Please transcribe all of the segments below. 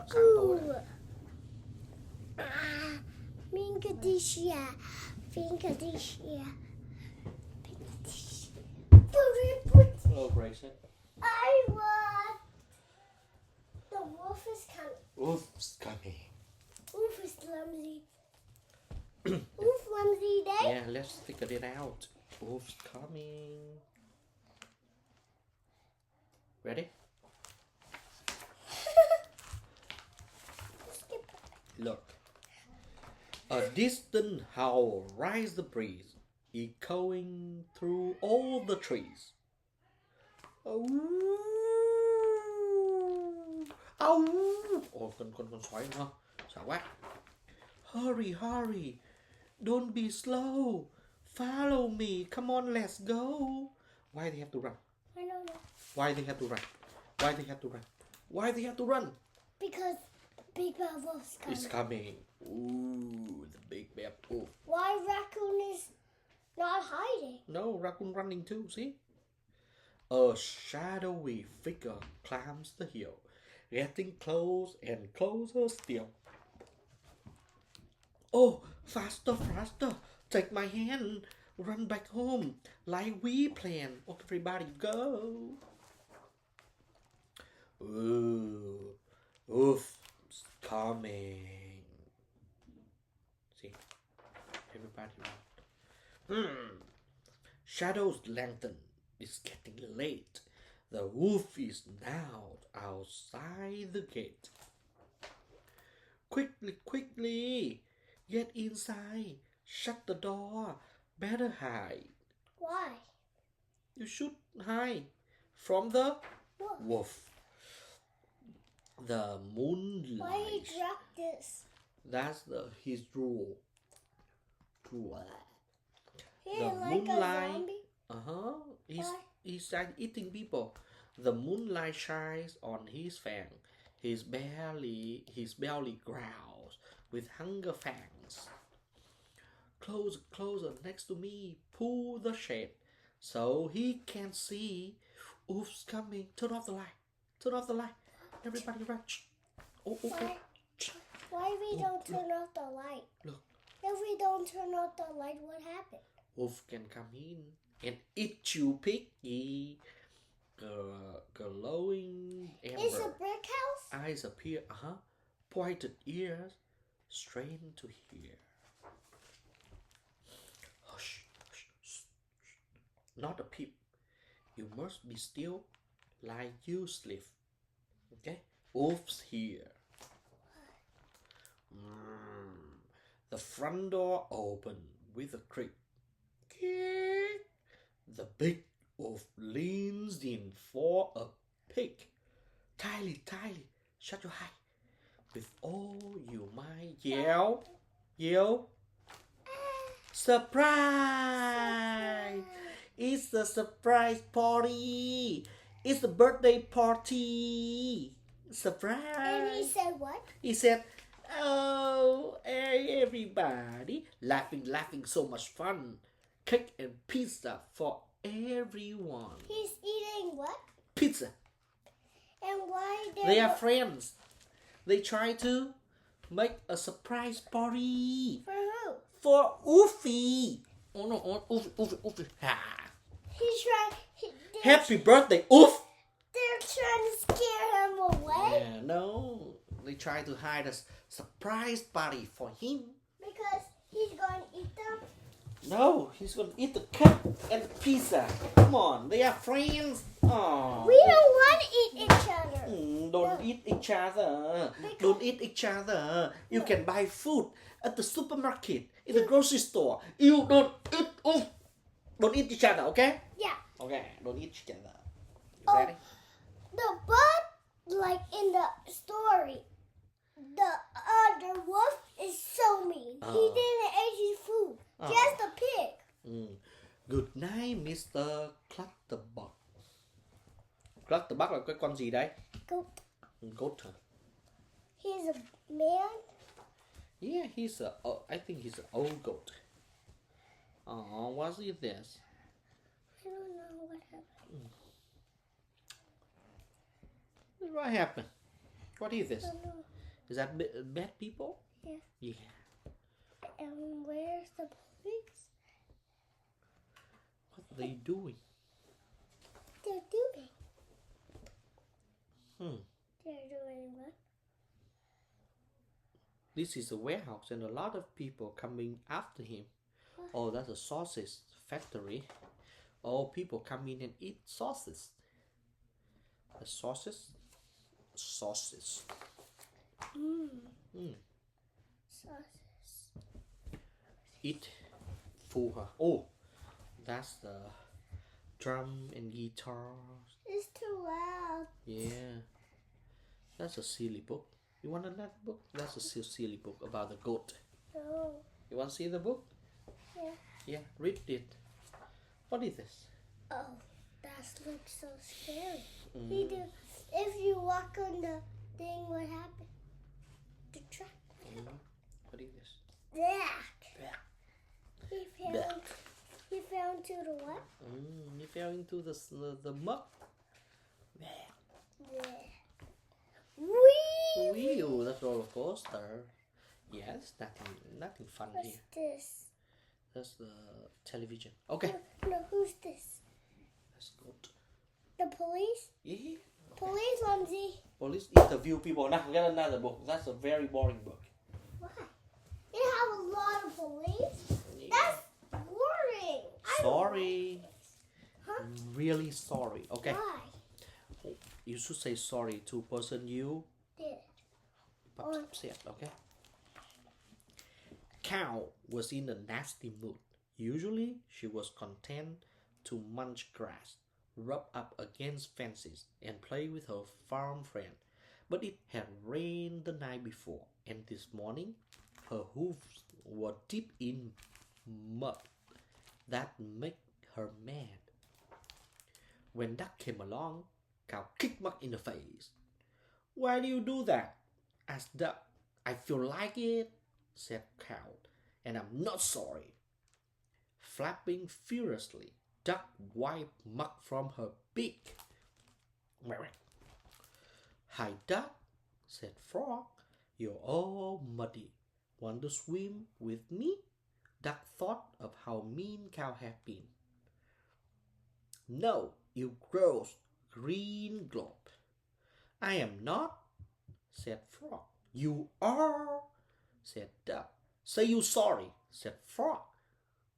Ooh. Finkadishia. Finkadishia. Oh, Grayson. I want. The wolf is coming. Wolf's coming. Wolf is clumsy. Wolf clumsy day. Yeah, let's figure it out. Wolf's coming. Ready? Look. A distant howl rises the breeze, echoing through all the trees. Ow! Ow! Ồ, con sói nữa. Sợ quá. Hurry, hurry. Don't be slow. Follow me. Come on, let's go. Why they have to run? I don't know. Why they have to run? Why they have to run? Why they have to run? Because big bad wolf's coming. It's coming. Ooh, the big bad wolf. Why raccoon is not hiding? No, raccoon running too, see? A shadowy figure climbs the hill, getting close and closer still. Oh, faster, faster. Take my hand. Run back home like we planned. Everybody go. Ooh, wolf's coming. See? Everybody run. Shadows lengthen. It's getting late. The wolf is now outside the gate. Quickly, quickly, get inside. Shut the door. Better hide. Why? You should hide from the Wolf. wolf. The moonlight. Why he dropped this? That's his rule. He The like moonlight. a zombie? Why? He's like eating people. The moonlight shines on his fang. His belly growls with hunger fangs. Closer, closer, next to me. Pull the shade so he can see. Wolf's coming. Turn off the light. Turn off the light. Everybody run. Oh. Why we don't turn off the light? Look. If we don't turn off the light, what happens? Wolf can come in and eat you, piggy. Glowing amber. It's a brick house? Eyes appear, pointed ears, strained to hear. Hush, hush, shh. Not a peep. You must be still, like you sleep. Okay? Wolf's here. The front door opened with a creak. The big wolf leans in for a peek. Tylee, shut your eye. With all you might yell. Surprise! It's a surprise party. It's a birthday party. Surprise! And he said what? He said, oh, hey, everybody. Laughing, so much fun. Cake and pizza for everyone. He's eating what? Pizza. And why They are friends. They try to make a surprise party. For who? For Oofy. Oh no, Oofy. He's trying. Happy birthday, Oof. They're trying to scare him away. Yeah, no. They try to hide a surprise party for him. Because he's going to eat them. No, he's going to eat the cake and the pizza. Come on, they are friends. Oh. We don't want to eat each other. Don't eat each other. Don't eat each other. You can buy food at the supermarket, in the grocery store. You don't eat. Don't eat each other, okay? Yeah. Okay, don't eat each other. Oh, Ready? But like in the story, the other wolf is so mean. He didn't eat his food. Just a pig. Good night, Mr. Clutterbuck. Clutterbuck là cái con gì đấy? Goat. Goat hả? He's a man. Yeah, I think he's an old goat. Oh, what's it this? I don't know what happened. What happened? What is this? I don't know. Is that bad people? Yeah. Yeah. And where's the police? What are they doing? They're doing. Hmm. They're doing what? This is a warehouse and a lot of people coming after him. What? Oh, that's a sausage factory. Oh, people come in and eat sausages. The sausages? Sausages. Sauces. Eat food. Oh, that's the drum and guitar. It's too loud. Yeah. That's a silly book. You want another book? That's a silly book about the goat. No. You want to see the book? Yeah. Yeah, read it. What is this? Oh, that looks so scary. He do. If you walk on the thing, what happened? The track. What is this? Yeah. He fell into the what? He fell into the mud. Yeah. Wee. Wheel, that's roller coaster. Yes, nothing fun What's here. this? That's the television. Okay, No, who's this? that's good. The police? Yeah. Police, Lindsay. Police interview people. Now get another book. That's a very boring book. Why? They have a lot of police. Yeah. That's boring. Sorry. Huh? Really sorry. Okay. Why? You should say sorry to person you Did. upset. Okay. Cow was in a nasty mood. Usually, she was content to munch grass, rub up against fences, and play with her farm friend. But it had rained the night before, and this morning, her hooves were deep in mud. That made her mad. When Duck came along, Cow kicked Muck in the face. "Why do you do that?" asked Duck. "I feel like it," said Cow, "and I'm not sorry." Flapping furiously, Duck wiped Muck from her beak. "Hi, Duck," said Frog. "You're all muddy. Want to swim with me?" Duck thought of how mean Cow had been. "No, you gross green glob." "I am not," said Frog. "You are," said Duck. "Say you sorry," said Frog.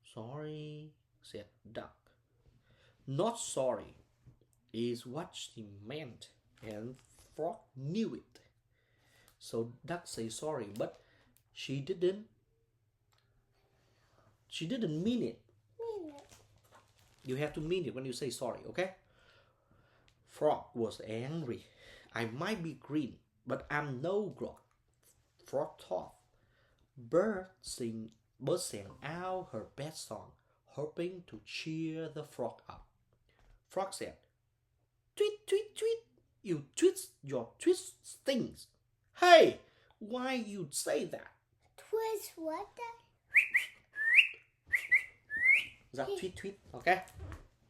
"Sorry," said Duck. Not sorry is what she meant, and Frog knew it. So Duck said sorry, but she didn't mean it. You have to mean it when you say sorry, okay? Frog was angry. "I might be green, but I'm no grog," Frog thought. Bird sang out her best song, hoping to cheer the frog up. Frog said, "Tweet, tweet, tweet, you twist, your twist stings." "Hey, why you say that?" Twist what? Is that tweet, tweet, okay?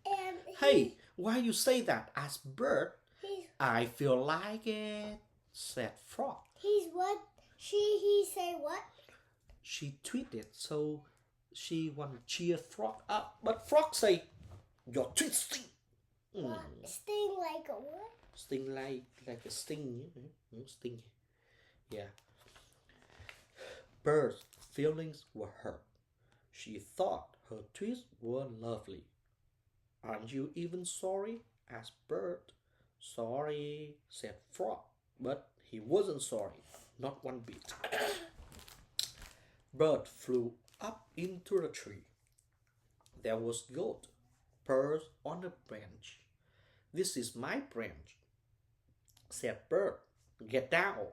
And "Hey, why you say that?" asked Bird. he's "I feel like it," said Frog. he's what? He say what? She tweeted, so she want to cheer Frog up. But Frog say, "Your tweet sting." What? Sting like a what? Sting like a sting. Sting. Yeah. Bird's feelings were hurt. She thought her tweets were lovely. "Aren't you even sorry?" asked Bird. "Sorry," said Frog. But he wasn't sorry. Not one bit. Bird flew up into the tree. There was Goat perched on a branch. "This is my branch," said Bird. "Get down."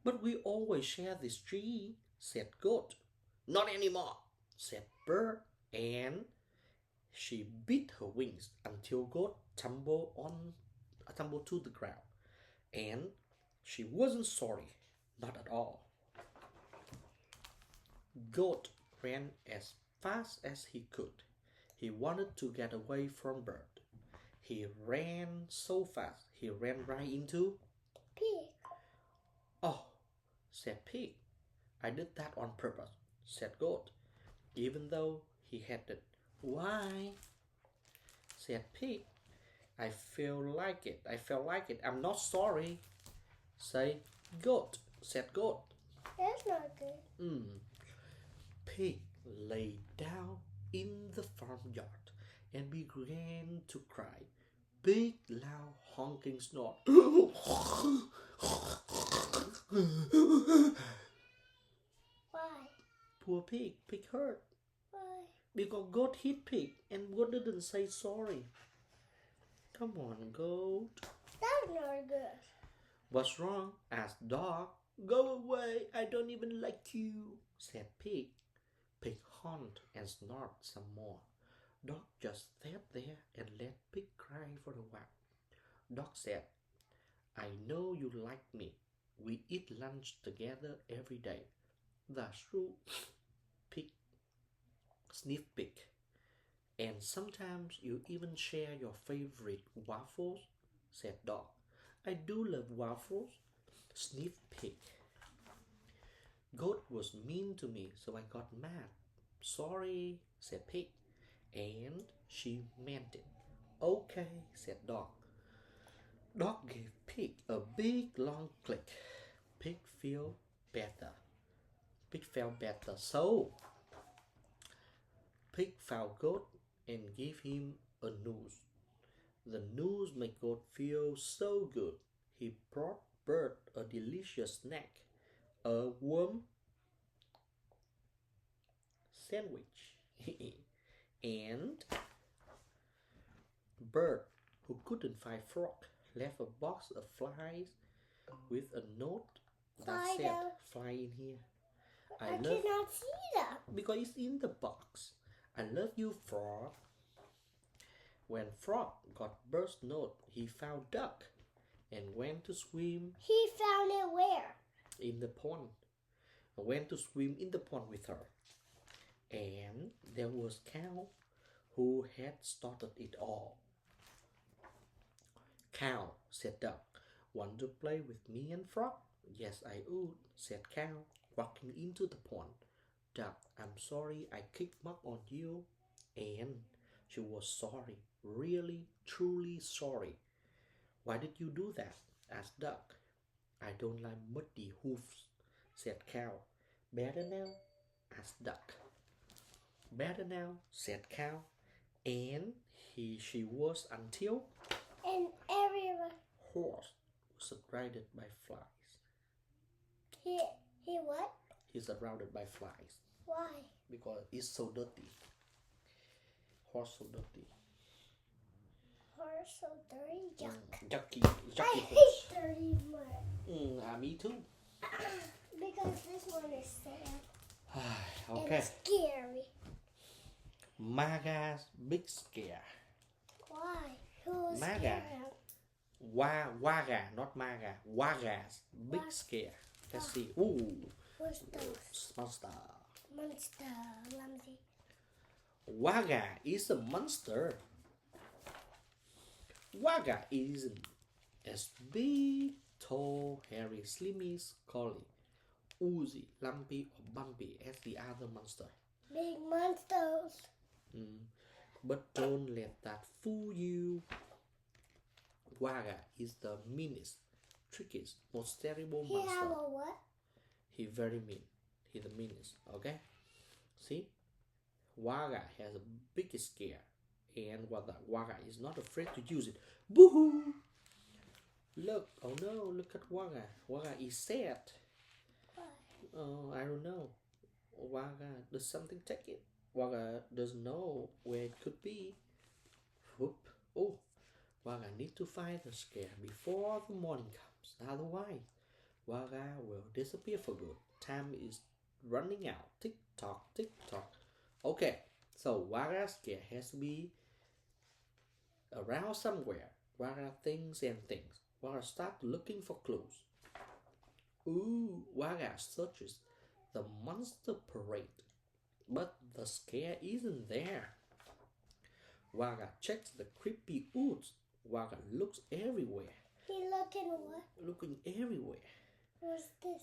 "But we always share this tree," said Goat. "Not anymore," said Bird, and she beat her wings until Goat tumbled to the ground. And she wasn't sorry, not at all. Goat ran as fast as he could. He wanted to get away from Bird. He ran so fast he ran right into Pig. Oh, said Pig. I did that on purpose, said Goat, even though he hated. Why? Said Pig. I feel like it. I felt like it. I'm not sorry. Say Goat, said Goat. That's not good. Pig lay down in the farmyard and began to cry. Big, loud, honking snort. Why? Poor Pig. Pig hurt. Why? Because Goat hit Pig and Goat didn't say sorry. Come on, Goat. That's not good. What's wrong? Asked Dog. Go away. I don't even like you, said Pig. Pig honked and snorted some more. Dog just sat there and let Pig cry for a while. Dog said, I know you like me. We eat lunch together every day. That's true. Pig sniffed Pig. And sometimes you even share your favorite waffles, said Dog. I do love waffles, sniffed Pig. Goat was mean to me, so I got mad. Sorry, said Pig. And she meant it. Okay, said Dog. Dog gave Pig a big long click. Pig felt better. Pig felt better. So Pig found Goat and gave him a noose. The news made Goat feel so good. He brought Bird a delicious snack, a warm sandwich. And Bird, who couldn't find Frog, left a box of flies with a note that said, fly in here. I cannot see that. Because it's in the box. I love you, Frog. When Frog got Bird's note, he found Duck and went to swim. He found it where? In the pond. Went to swim in the pond with her. And there was Cow, who had started it all. Cow, said Duck, want to play with me and Frog? Yes, I would, said Cow, walking into the pond. Duck, I'm sorry I kicked mud on you. And she was sorry, really, truly sorry. Why did you do that? Asked Duck. I don't like muddy hoofs, said Cow. Better now? Asked Duck. Better now, said Cow. And she was until and everyone horse was surrounded by flies. He what? He's surrounded by flies. Why? Because it's so dirty. Horse so dirty. Horse so dirty. Yuck. Yucky I horse. hate dirty mud. Me too. Because this one is sad. Okay. And scary. Maga's big scare. Why? Who's Maga. Waga, not Maga. Waga's big scare. Let's see. Ooh. What's those? Monster. Clumsy. Waga is a monster. Waga isn't as big, tall, hairy, slimy, scaly, oozy, lumpy, or bumpy as the other monster. Big monsters. But don't let that fool you. Waga is the meanest, trickiest, most terrible monster. He have a what? He very mean. He the meanest. Okay. See, Waga has a biggest scare, and Waga is not afraid to use it. Boo-hoo! Look! Oh no! Look at Waga. Waga is sad. Why? Oh, I don't know. Waga does something take it. Waga doesn't know where it could be. Whoop! Oh, Waga need to find the scare before the morning comes. Otherwise, Waga will disappear for good. Time is running out. Tick tock, tick tock. Okay, so Waga's scare has to be around somewhere. Waga thinks and thinks. Waga starts looking for clues. Ooh, Waga searches the monster parade, but the scare isn't there. Waga checks the creepy woods. Waga looks everywhere. He looking what? Looking everywhere. What's this?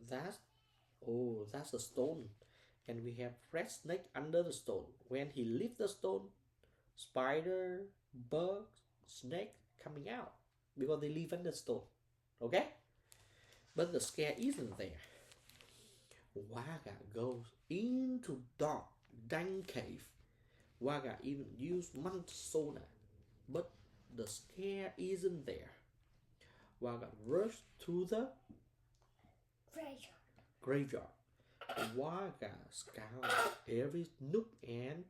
That's a stone. And we have red snake under the stone. When he lifts the stone, spider, bug, snake coming out because they live under the stone. Okay? But the scare isn't there. Waga goes into dark, dank cave. Waga even used Montezona, but the scare isn't there. Waga rushed through the graveyard. Waga scoured every nook and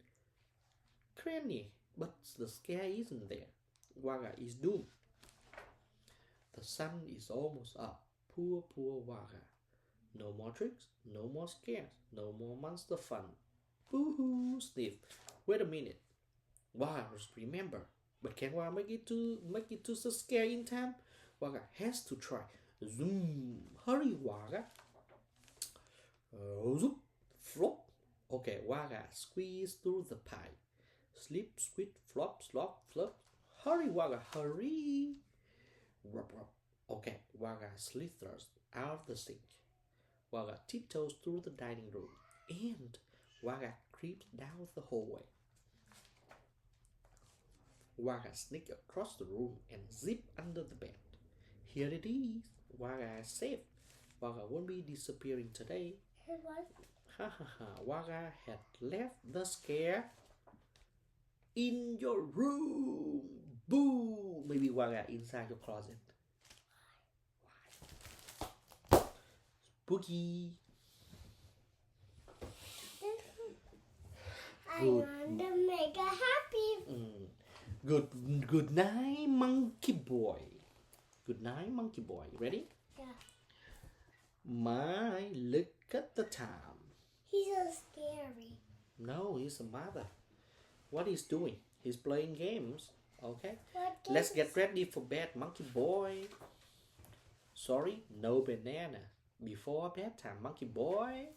cranny, but the scare isn't there. Waga is doomed. The sun is almost up. Poor Waga. No more tricks, no more scares, no more monster fun. Boo-hoo, sniff. Wait a minute. Waga must remember. But can Waga make it to the scare in time? Waga has to try. Zoom. Hurry, Waga. Zoop. Flop. Okay, Waga squeeze through the pie. Slip, squid, flop, slop, flop. Hurry, Waga, hurry. Rub, rub. Okay, Waga slithers out of the sink. Waga tiptoes through the dining room. And Waga creeps down the hallway. Waga sneaks across the room and zip under the bed. Here it is. Waga is safe. Waga won't be disappearing today. Ha ha ha. Waga had left the scare in your room. Boo! Maybe Waga inside your closet. Why? Spooky. I want to make her happy. Good night, monkey boy. Good night, monkey boy. Ready? Yeah. My, look at the time. He's so scary. No, he's a mother. What he's doing? He's playing games. Okay. What Let's games? get ready for bed, monkey boy. Sorry, no banana. Before bedtime, monkey boy.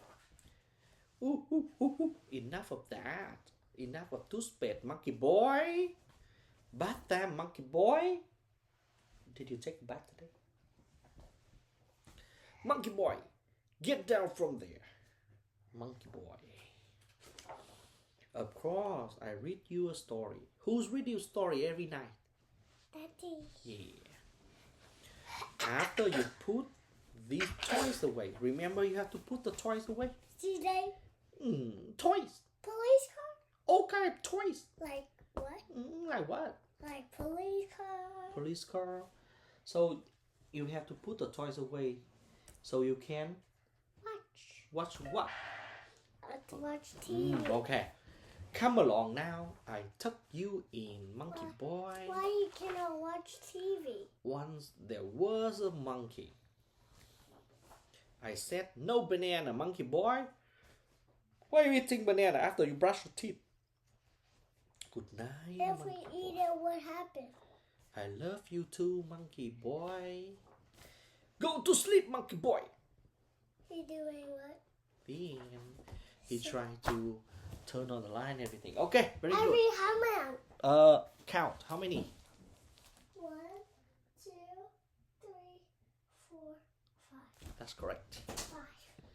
Ooh, ooh, ooh, ooh. Enough of that. Enough of toothpaste, monkey boy. Bath time, monkey boy. Did you take a bath today? Monkey boy, get down from there. Monkey boy. Of course, I read you a story. Who's read you a story every night? Daddy. Yeah. After you put these toys away, remember you have to put the toys away? Today. Toys. Police car? All kind of toys. Like what? Like what? Like police car. Police car. So you have to put the toys away so you can watch what? To watch TV. Okay. Come along now. I tuck you in, monkey boy. Why you cannot watch TV? Once there was a monkey. I said, no banana, monkey boy. Why are you eating banana after you brush your teeth? Good night, If we monkey eat boy. it, what happens? I love you too, monkey boy. Go to sleep, monkey boy. You doing what? Then he tried to turn on the light and everything. Okay, very good. How many? Count. How many? 1, 2, 3, 4, 5. That's correct. 5.